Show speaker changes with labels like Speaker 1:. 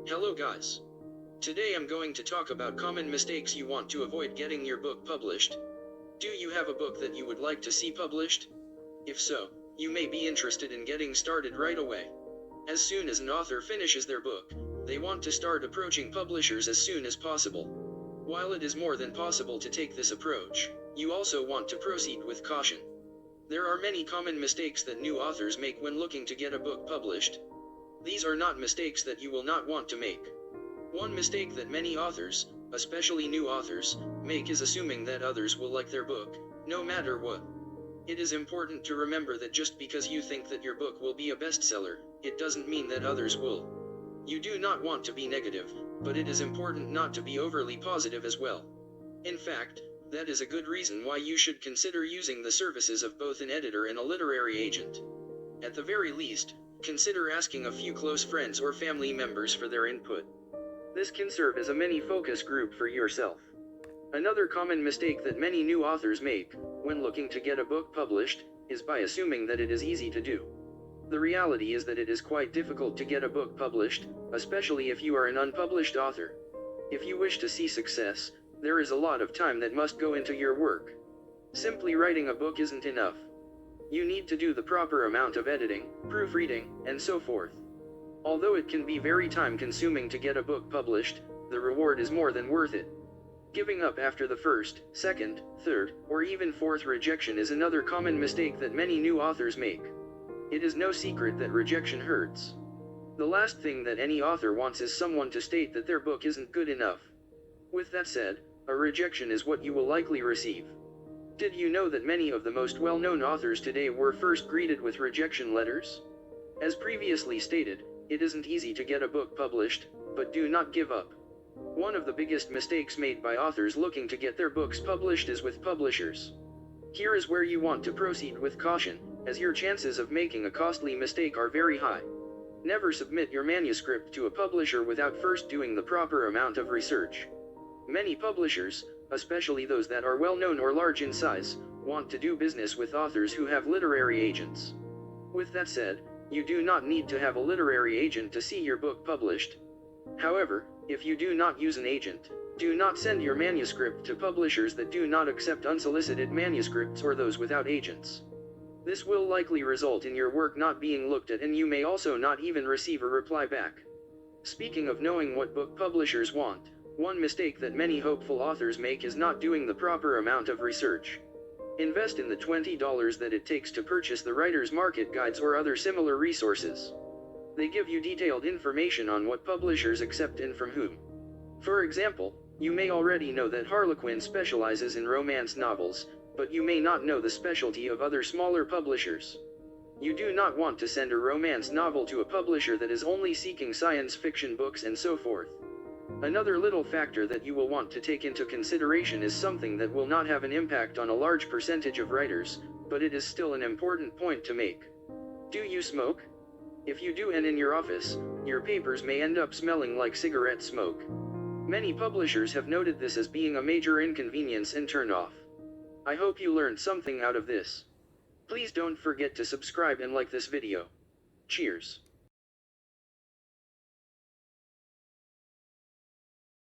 Speaker 1: Hello guys. Today I'm going to talk about common mistakes you want to avoid getting your book published. Do you have a book that you would like to see published? If so, you may be interested in getting started right away. As soon as an author finishes their book, they want to start approaching publishers as soon as possible. While it is more than possible to take this approach, you also want to proceed with caution. There are many common mistakes that new authors make when looking to get a book published. These are not mistakes that you will not want to make. One mistake that many authors, especially new authors, make is assuming that others will like their book, no matter what. It is important to remember that just because you think that your book will be a bestseller, it doesn't mean that others will. You do not want to be negative, but it is important not to be overly positive as well. In fact, that is a good reason why you should consider using the services of both an editor and a literary agent. At the very least, consider asking a few close friends or family members for their input. This can serve as a mini focus group for yourself. Another common mistake that many new authors make, when looking to get a book published, is by assuming that it is easy to do. The reality is that it is quite difficult to get a book published, especially if you are an unpublished author. If you wish to see success, there is a lot of time that must go into your work. Simply writing a book isn't enough. You need to do the proper amount of editing, proofreading, and so forth. Although it can be very time-consuming to get a book published, the reward is more than worth it. Giving up after the first, second, third, or even fourth rejection is another common mistake that many new authors make. It is no secret that rejection hurts. The last thing that any author wants is someone to state that their book isn't good enough. With that said, a rejection is what you will likely receive. Did you know that many of the most well-known authors today were first greeted with rejection letters? As previously stated, it isn't easy to get a book published, but do not give up. One of the biggest mistakes made by authors looking to get their books published is with publishers. Here is where you want to proceed with caution, as your chances of making a costly mistake are very high. Never submit your manuscript to a publisher without first doing the proper amount of research. Many publishers, especially those that are well-known or large in size, want to do business with authors who have literary agents. With that said, you do not need to have a literary agent to see your book published. However, if you do not use an agent, do not send your manuscript to publishers that do not accept unsolicited manuscripts or those without agents. This will likely result in your work not being looked at, and you may also not even receive a reply back. Speaking of knowing what book publishers want, one mistake that many hopeful authors make is not doing the proper amount of research. Invest in the $20 that it takes to purchase the writer's market guides or other similar resources. They give you detailed information on what publishers accept and from whom. For example, you may already know that Harlequin specializes in romance novels, but you may not know the specialty of other smaller publishers. You do not want to send a romance novel to a publisher that is only seeking science fiction books and so forth. Another little factor that you will want to take into consideration is something that will not have an impact on a large percentage of writers, but it is still an important point to make. Do you smoke? If you do, and in your office, your papers may end up smelling like cigarette smoke. Many publishers have noted this as being a major inconvenience and turn-off. I hope you learned something out of this. Please don't forget to subscribe and like this video. Cheers.